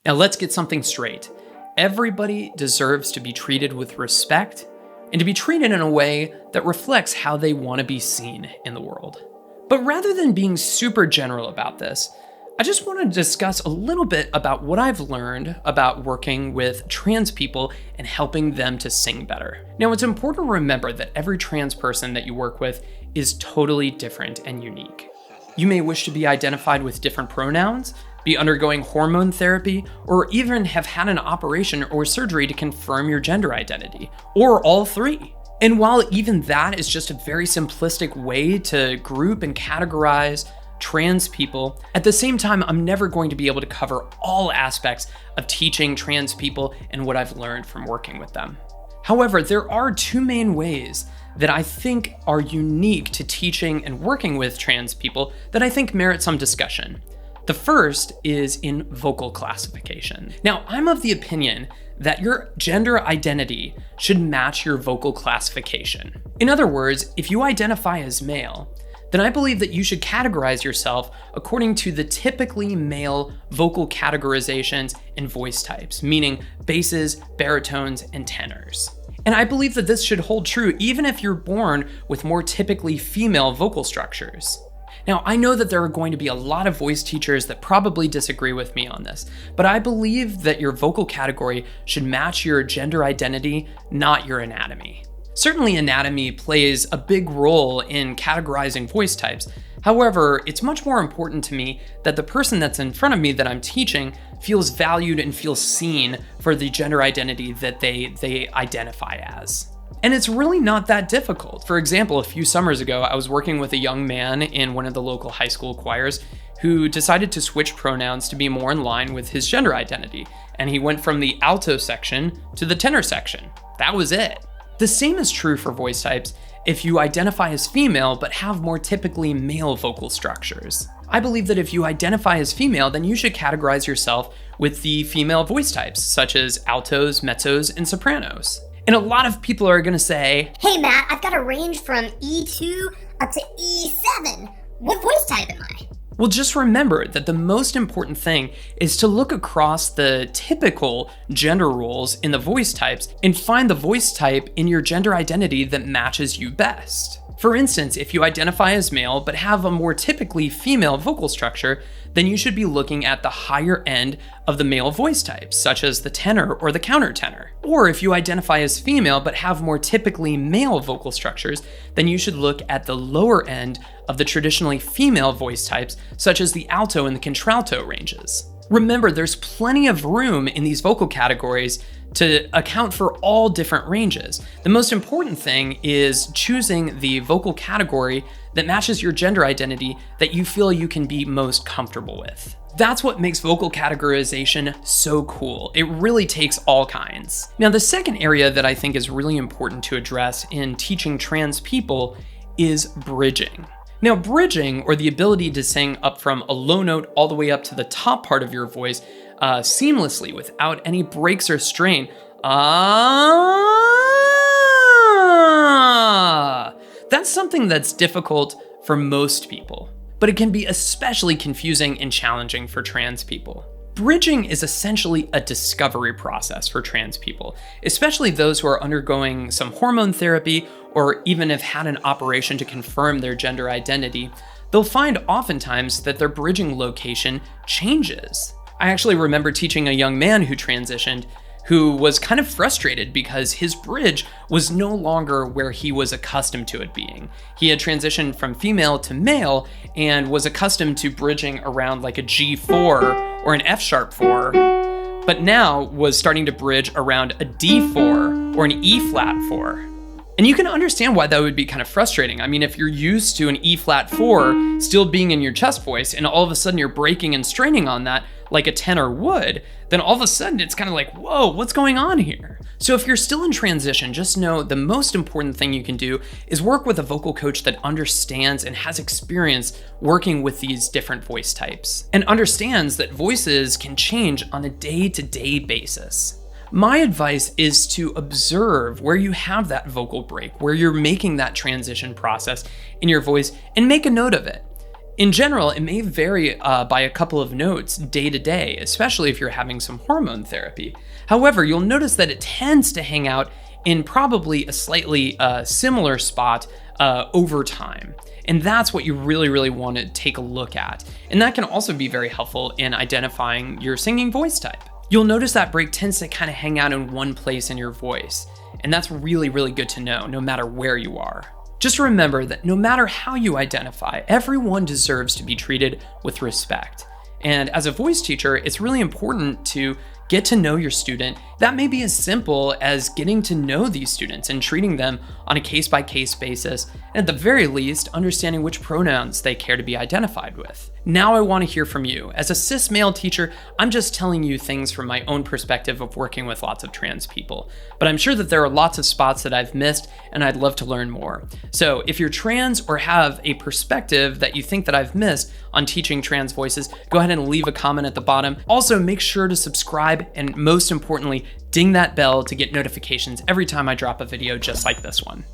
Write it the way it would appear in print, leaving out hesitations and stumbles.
Now let's get something straight. Everybody deserves to be treated with respect and to be treated in a way that reflects how they want to be seen in the world. But rather than being super general about this, I just want to discuss a little bit about what I've learned about working with trans people and helping them to sing better. Now, it's important to remember that every trans person that you work with is totally different and unique. You may wish to be identified with different pronouns, be undergoing hormone therapy, or even have had an operation or surgery to confirm your gender identity, or all three. And while even that is just a very simplistic way to group and categorize trans people, at the same time, I'm never going to be able to cover all aspects of teaching trans people and what I've learned from working with them. However, there are two main ways that I think are unique to teaching and working with trans people that I think merit some discussion. The first is in vocal classification. Now, I'm of the opinion that your gender identity should match your vocal classification. In other words, if you identify as male, then I believe that you should categorize yourself according to the typically male vocal categorizations and voice types, meaning basses, baritones, and tenors. And I believe that this should hold true even if you're born with more typically female vocal structures. Now, I know that there are going to be a lot of voice teachers that probably disagree with me on this, but I believe that your vocal category should match your gender identity, not your anatomy. Certainly, anatomy plays a big role in categorizing voice types. However, it's much more important to me that the person that's in front of me that I'm teaching feels valued and feels seen for the gender identity that they identify as. And it's really not that difficult. For example, a few summers ago, I was working with a young man in one of the local high school choirs who decided to switch pronouns to be more in line with his gender identity. And he went from the alto section to the tenor section. That was it. The same is true for voice types if you identify as female but have more typically male vocal structures. I believe that if you identify as female, then you should categorize yourself with the female voice types, such as altos, mezzos, and sopranos. And a lot of people are gonna say, "Hey Matt, I've got a range from E2 up to E7. What voice type am I?" Well, just remember that the most important thing is to look across the typical gender roles in the voice types and find the voice type in your gender identity that matches you best. For instance, if you identify as male but have a more typically female vocal structure, then you should be looking at the higher end of the male voice types, such as the tenor or the countertenor. Or if you identify as female but have more typically male vocal structures, then you should look at the lower end of the traditionally female voice types, such as the alto and the contralto ranges. Remember, there's plenty of room in these vocal categories to account for all different ranges. The most important thing is choosing the vocal category that matches your gender identity that you feel you can be most comfortable with. That's what makes vocal categorization so cool. It really takes all kinds. Now, the second area that I think is really important to address in teaching trans people is bridging. Now, bridging, or the ability to sing up from a low note all the way up to the top part of your voice seamlessly without any breaks or strain. That's something that's difficult for most people, but it can be especially confusing and challenging for trans people. Bridging is essentially a discovery process for trans people, especially those who are undergoing some hormone therapy or even have had an operation to confirm their gender identity. They'll find oftentimes that their bridging location changes. I actually remember teaching a young man who transitioned who was kind of frustrated because his bridge was no longer where he was accustomed to it being. He had transitioned from female to male and was accustomed to bridging around like a G4 or an F sharp 4, but now was starting to bridge around a D4 or an E flat 4. And you can understand why that would be kind of frustrating. I mean, if you're used to an E flat 4 still being in your chest voice and all of a sudden you're breaking and straining on that like a tenor would, then all of a sudden it's kind of like, whoa, what's going on here? So if you're still in transition, just know the most important thing you can do is work with a vocal coach that understands and has experience working with these different voice types and understands that voices can change on a day-to-day basis. My advice is to observe where you have that vocal break, where you're making that transition process in your voice, and make a note of it. In general, it may vary by a couple of notes day to day, especially if you're having some hormone therapy. However, you'll notice that it tends to hang out in probably a slightly similar spot over time. And that's what you really want to take a look at. And that can also be very helpful in identifying your singing voice type. You'll notice that break tends to kind of hang out in one place in your voice. And that's really good to know, no matter where you are. Just remember that no matter how you identify, everyone deserves to be treated with respect. And as a voice teacher, it's really important to get to know your student. That may be as simple as getting to know these students and treating them on a case-by-case basis, and at the very least, understanding which pronouns they care to be identified with. Now I want to hear from you. As a cis male teacher, I'm just telling you things from my own perspective of working with lots of trans people, but I'm sure that there are lots of spots that I've missed, and I'd love to learn more. So if you're trans or have a perspective that you think that I've missed on teaching trans voices, go ahead and leave a comment at the bottom. Also, make sure to subscribe, and most importantly, ding that bell to get notifications every time I drop a video just like this one.